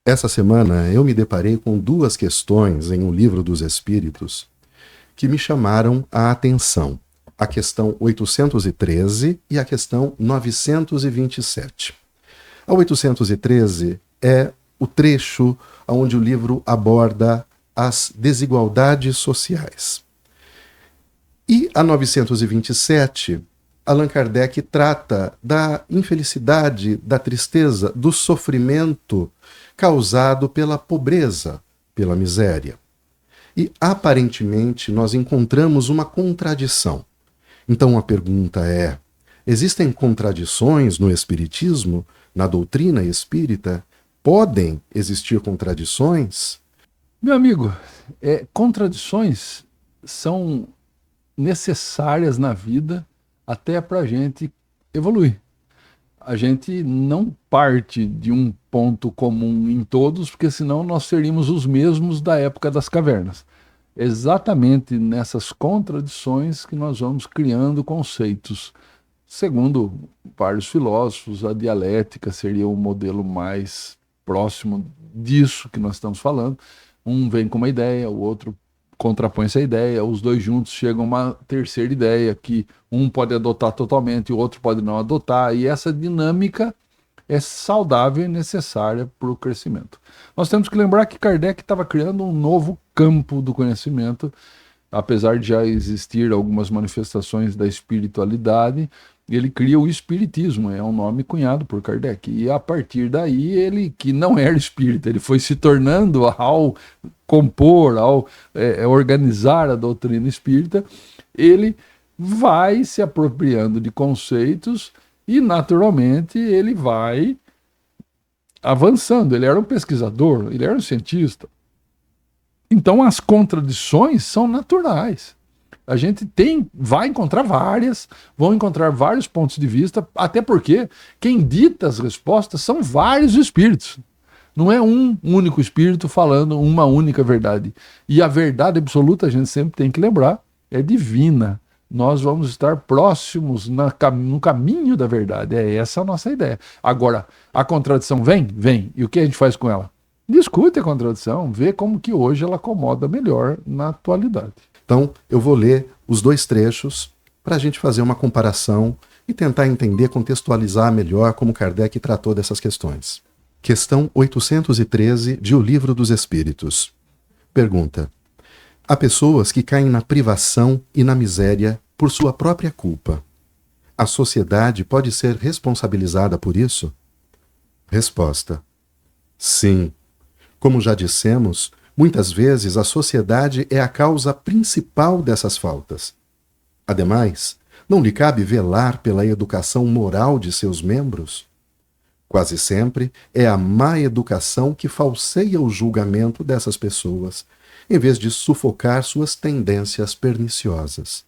Essa semana eu me deparei com duas questões em O Livro dos Espíritos que me chamaram a atenção. A questão 813 e a questão 927. A 813 é o trecho onde o livro aborda as desigualdades sociais. E a 927, Allan Kardec trata da infelicidade, da tristeza, do sofrimento causado pela pobreza, pela miséria. E, aparentemente, nós encontramos uma contradição. Então a pergunta é: existem contradições no Espiritismo, na doutrina espírita? Podem existir contradições? Meu amigo, contradições são necessárias na vida até para a gente evoluir. A gente não parte de um ponto comum em todos, porque senão nós seríamos os mesmos da época das cavernas. Exatamente nessas contradições que nós vamos criando conceitos. Segundo vários filósofos, a dialética seria o modelo mais próximo disso que nós estamos falando. Um vem com uma ideia, o outro contrapõe essa ideia, os dois juntos chegam a uma terceira ideia que um pode adotar totalmente e o outro pode não adotar, e essa dinâmica é saudável e necessária para o crescimento. Nós temos que lembrar que Kardec estava criando um novo campo do conhecimento, apesar de já existir algumas manifestações da espiritualidade. Ele cria o espiritismo, é um nome cunhado por Kardec, e a partir daí ele, que não era espírita, ele foi se tornando ao compor, ao organizar a doutrina espírita, ele vai se apropriando de conceitos e naturalmente ele vai avançando. Ele era um pesquisador, ele era um cientista. Então as contradições são naturais. A gente vai encontrar vão encontrar vários pontos de vista, até porque quem dita as respostas são vários espíritos. Não é um único espírito falando uma única verdade. E a verdade absoluta, a gente sempre tem que lembrar, é divina. Nós vamos estar próximos no caminho da verdade. É essa a nossa ideia. Agora, a contradição vem. E o que a gente faz com ela? Discute a contradição, vê como que hoje ela acomoda melhor na atualidade. Então, eu vou ler os dois trechos para a gente fazer uma comparação e tentar entender, contextualizar melhor como Kardec tratou dessas questões. Questão 813 de O Livro dos Espíritos. Pergunta: há pessoas que caem na privação e na miséria por sua própria culpa. A sociedade pode ser responsabilizada por isso? Resposta: sim. Como já dissemos, muitas vezes a sociedade é a causa principal dessas faltas. Ademais, não lhe cabe velar pela educação moral de seus membros? Quase sempre é a má educação que falseia o julgamento dessas pessoas, em vez de sufocar suas tendências perniciosas.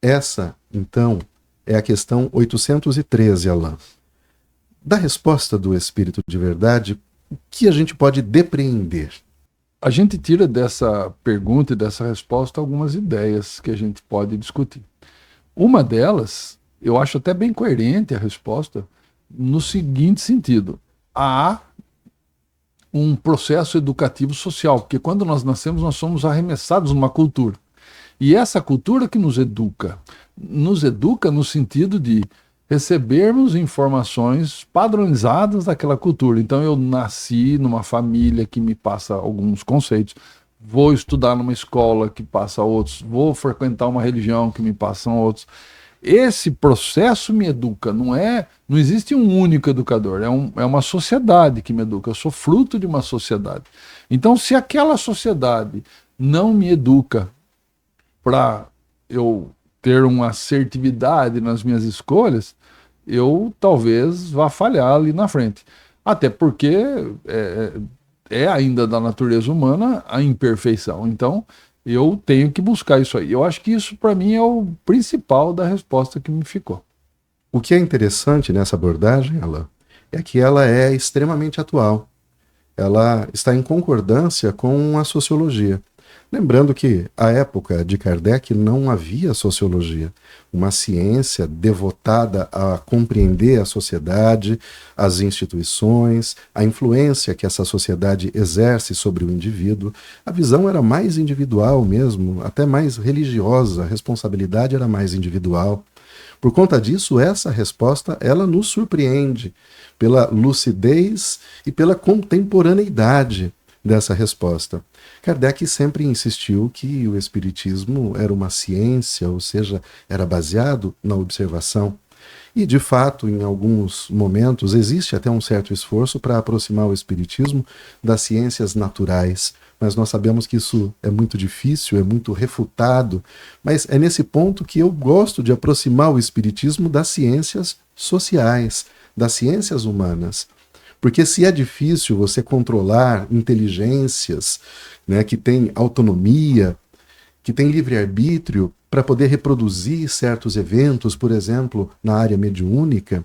Essa, então, é a questão 813, Allan. Da resposta do Espírito de Verdade, o que a gente pode depreender? A gente tira dessa pergunta e dessa resposta algumas ideias que a gente pode discutir. Uma delas, eu acho até bem coerente a resposta, no seguinte sentido: há um processo educativo social, porque quando nós nascemos nós somos arremessados numa cultura. E essa cultura que nos educa no sentido de recebermos informações padronizadas daquela cultura. Então eu nasci numa família que me passa alguns conceitos, vou estudar numa escola que passa outros, vou frequentar uma religião que me passam outros. Esse processo me educa, não existe um único educador, é uma sociedade que me educa, eu sou fruto de uma sociedade. Então se aquela sociedade não me educa para eu ter uma assertividade nas minhas escolhas, eu talvez vá falhar ali na frente. Até porque é ainda da natureza humana a imperfeição. Então, eu tenho que buscar isso aí. Eu acho que isso, para mim, é o principal da resposta que me ficou. O que é interessante nessa abordagem, Allan, é que ela é extremamente atual. Ela está em concordância com a sociologia. Lembrando que, à época de Kardec, não havia sociologia, uma ciência devotada a compreender a sociedade, as instituições, a influência que essa sociedade exerce sobre o indivíduo. A visão era mais individual mesmo, até mais religiosa, a responsabilidade era mais individual. Por conta disso, essa resposta ela nos surpreende pela lucidez e pela contemporaneidade dessa resposta. Kardec sempre insistiu que o Espiritismo era uma ciência, ou seja, era baseado na observação. E, de fato, em alguns momentos, existe até um certo esforço para aproximar o Espiritismo das ciências naturais. Mas nós sabemos que isso é muito difícil, é muito refutado. Mas é nesse ponto que eu gosto de aproximar o Espiritismo das ciências sociais, das ciências humanas. Porque se é difícil você controlar inteligências, né, que têm autonomia, que têm livre-arbítrio para poder reproduzir certos eventos, por exemplo, na área mediúnica,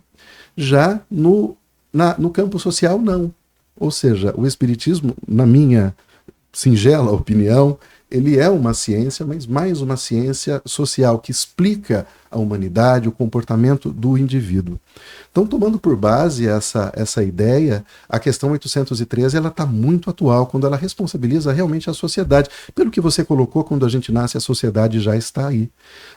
já no campo social, não. Ou seja, o Espiritismo, na minha singela opinião, ele é uma ciência, mas mais uma ciência social que explica a humanidade, o comportamento do indivíduo. Então, tomando por base essa ideia, a questão 813 ela está muito atual quando ela responsabiliza realmente a sociedade. Pelo que você colocou, quando a gente nasce, a sociedade já está aí.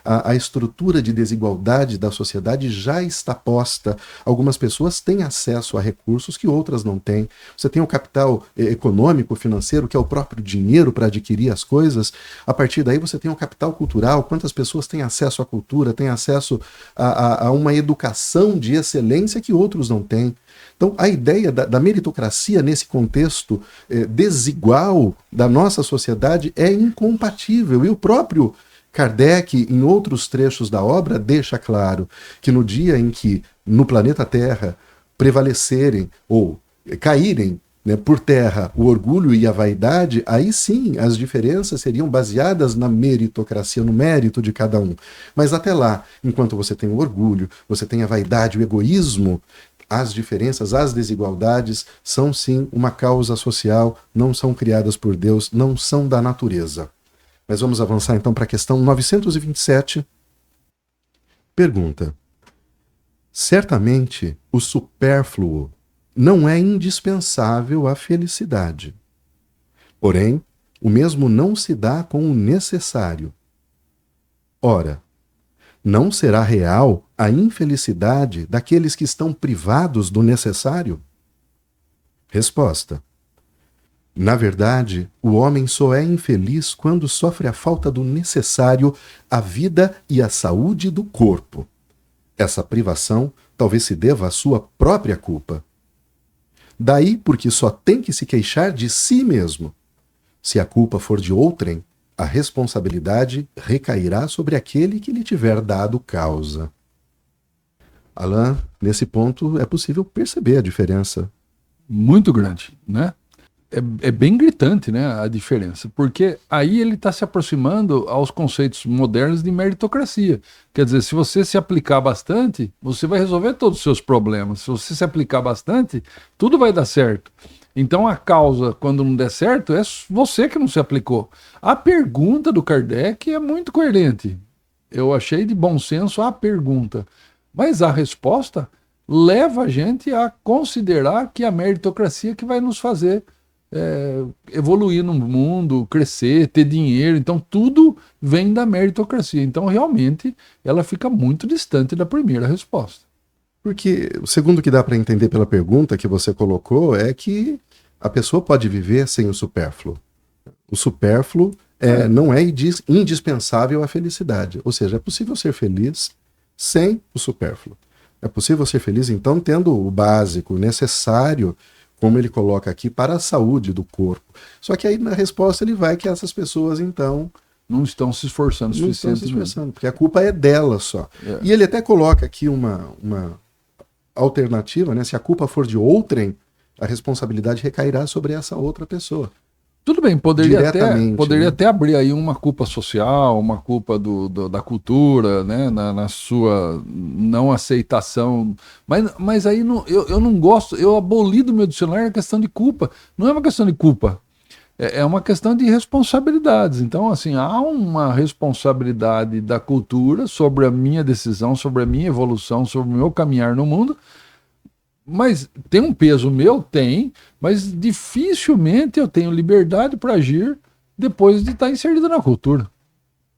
A estrutura de desigualdade da sociedade já está posta. Algumas pessoas têm acesso a recursos que outras não têm. Você tem o capital econômico, financeiro, que é o próprio dinheiro para adquirir as coisas. A partir daí você tem o capital cultural. Quantas pessoas têm acesso à cultura, têm acesso a uma educação de excelência que outros não têm. Então, a ideia da meritocracia nesse contexto desigual da nossa sociedade é incompatível. E o próprio Kardec, em outros trechos da obra, deixa claro que no dia em que no planeta Terra prevalecerem ou caírem, né, por terra o orgulho e a vaidade, aí sim as diferenças seriam baseadas na meritocracia, no mérito de cada um. Mas até lá, enquanto você tem o orgulho, você tem a vaidade, o egoísmo, as diferenças, as desigualdades são sim uma causa social, não são criadas por Deus, não são da natureza. Mas vamos avançar então para a questão 927. Pergunta: certamente o supérfluo não é indispensável à felicidade. Porém, o mesmo não se dá com o necessário. Ora, não será real a infelicidade daqueles que estão privados do necessário? Resposta: na verdade, o homem só é infeliz quando sofre a falta do necessário à vida e à saúde do corpo. Essa privação talvez se deva à sua própria culpa. Daí porque só tem que se queixar de si mesmo. Se a culpa for de outrem, a responsabilidade recairá sobre aquele que lhe tiver dado causa. Alain, nesse ponto é possível perceber a diferença. Muito grande, né? É bem gritante, né, a diferença, porque aí ele está se aproximando aos conceitos modernos de meritocracia. Quer dizer, se você se aplicar bastante, você vai resolver todos os seus problemas. Se você se aplicar bastante, tudo vai dar certo. Então a causa, quando não der certo, é você que não se aplicou. A pergunta do Kardec é muito coerente. Eu achei de bom senso a pergunta, mas a resposta leva a gente a considerar que a meritocracia que vai nos fazer evoluir no mundo, crescer, ter dinheiro. Então tudo vem da meritocracia. Então realmente ela fica muito distante da primeira resposta. Porque o segundo que dá para entender pela pergunta que você colocou é que a pessoa pode viver sem o supérfluo. O supérfluo não é indispensável à felicidade. Ou seja, é possível ser feliz sem o supérfluo. É possível ser feliz, então, tendo o básico, o necessário, como ele coloca aqui, para a saúde do corpo. Só que aí na resposta ele vai que essas pessoas, então, não estão se esforçando o suficiente. Não estão se esforçando, porque a culpa é dela só. E ele até coloca aqui uma alternativa, né? Se a culpa for de outrem, a responsabilidade recairá sobre essa outra pessoa. Tudo bem, poderia até abrir aí uma culpa social, uma culpa da cultura, né, na sua não aceitação. Mas aí eu não gosto, eu aboli do meu dicionário a questão de culpa. Não é uma questão de culpa. é uma questão de responsabilidades. Então, assim, há uma responsabilidade da cultura sobre a minha decisão, sobre a minha evolução, sobre o meu caminhar no mundo. Mas tem um peso meu? Tem, mas dificilmente eu tenho liberdade para agir depois de estar inserido na cultura.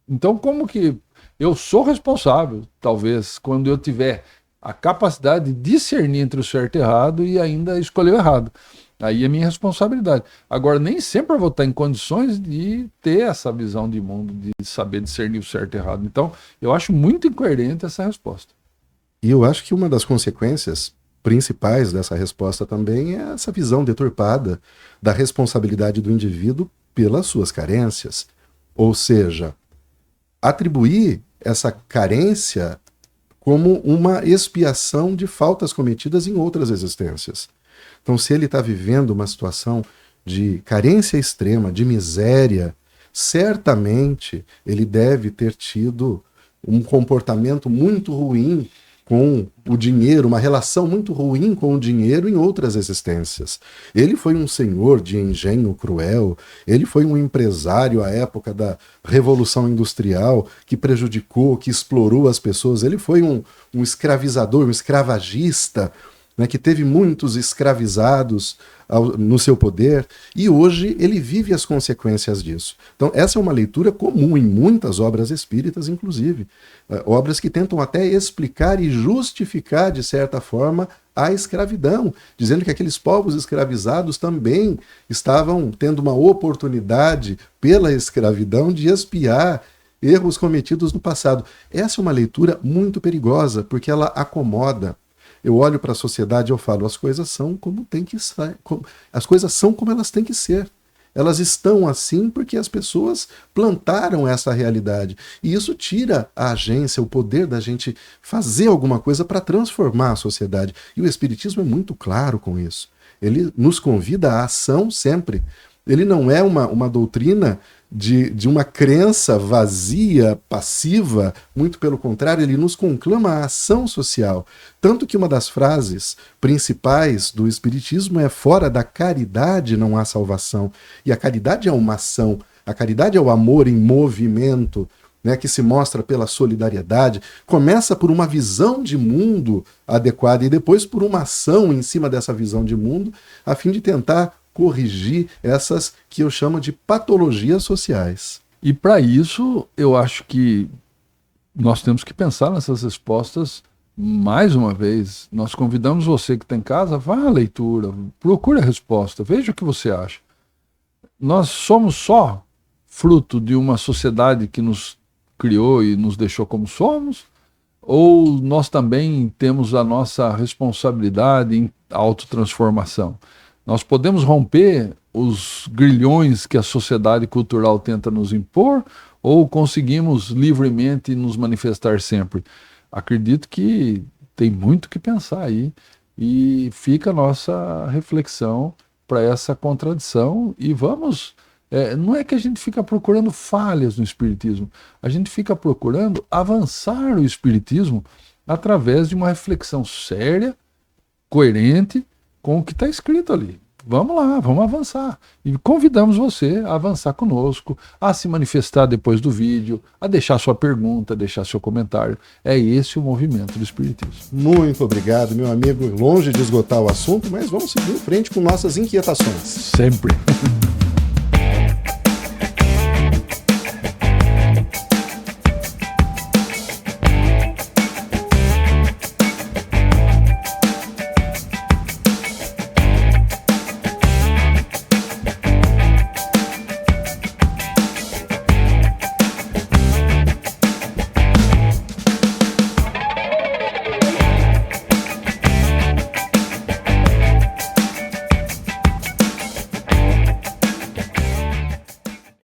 Então, como que eu sou responsável, talvez, quando eu tiver a capacidade de discernir entre o certo e o errado e ainda escolher o errado. Aí é minha responsabilidade. Agora, nem sempre eu vou estar em condições de ter essa visão de mundo, de saber discernir o certo e o errado. Então, eu acho muito incoerente essa resposta. E eu acho que uma das consequências principais dessa resposta também é essa visão deturpada da responsabilidade do indivíduo pelas suas carências. Ou seja, atribuir essa carência como uma expiação de faltas cometidas em outras existências. Então, se ele está vivendo uma situação de carência extrema, de miséria, certamente ele deve ter tido um comportamento muito ruim com o dinheiro, uma relação muito ruim com o dinheiro em outras existências. Ele foi um senhor de engenho cruel, ele foi um empresário à época da Revolução Industrial que prejudicou, que explorou as pessoas, ele foi um escravizador, um escravagista, né, que teve muitos escravizados no seu poder, e hoje ele vive as consequências disso. Então, essa é uma leitura comum em muitas obras espíritas, inclusive. Obras que tentam até explicar e justificar, de certa forma, a escravidão, dizendo que aqueles povos escravizados também estavam tendo uma oportunidade, pela escravidão, de expiar erros cometidos no passado. Essa é uma leitura muito perigosa, porque ela acomoda. Eu olho para a sociedade e eu falo, as coisas são como tem que ser, as coisas são como elas têm que ser. Elas estão assim porque as pessoas plantaram essa realidade. E isso tira a agência, o poder da gente fazer alguma coisa para transformar a sociedade. E o Espiritismo é muito claro com isso. Ele nos convida à ação sempre. Ele não é uma doutrina de uma crença vazia, passiva, muito pelo contrário, ele nos conclama a ação social. Tanto que uma das frases principais do Espiritismo é: fora da caridade não há salvação. E a caridade é uma ação, a caridade é o amor em movimento, né, que se mostra pela solidariedade, começa por uma visão de mundo adequada e depois por uma ação em cima dessa visão de mundo, a fim de tentar corrigir essas que eu chamo de patologias sociais. E para isso, eu acho que nós temos que pensar nessas respostas mais uma vez. Nós convidamos você que está em casa, vá à leitura, procure a resposta, veja o que você acha. Nós somos só fruto de uma sociedade que nos criou e nos deixou como somos? Ou nós também temos a nossa responsabilidade em autotransformação? Nós podemos romper os grilhões que a sociedade cultural tenta nos impor ou conseguimos livremente nos manifestar sempre? Acredito que tem muito que pensar aí e fica a nossa reflexão para essa contradição e vamos... não é que a gente fica procurando falhas no Espiritismo, a gente fica procurando avançar o Espiritismo através de uma reflexão séria, coerente, com o que está escrito ali. Vamos lá, vamos avançar. E convidamos você a avançar conosco, a se manifestar depois do vídeo, a deixar sua pergunta, deixar seu comentário. É esse o movimento do Espiritismo. Muito obrigado, meu amigo. Longe de esgotar o assunto, mas vamos seguir em frente com nossas inquietações. Sempre.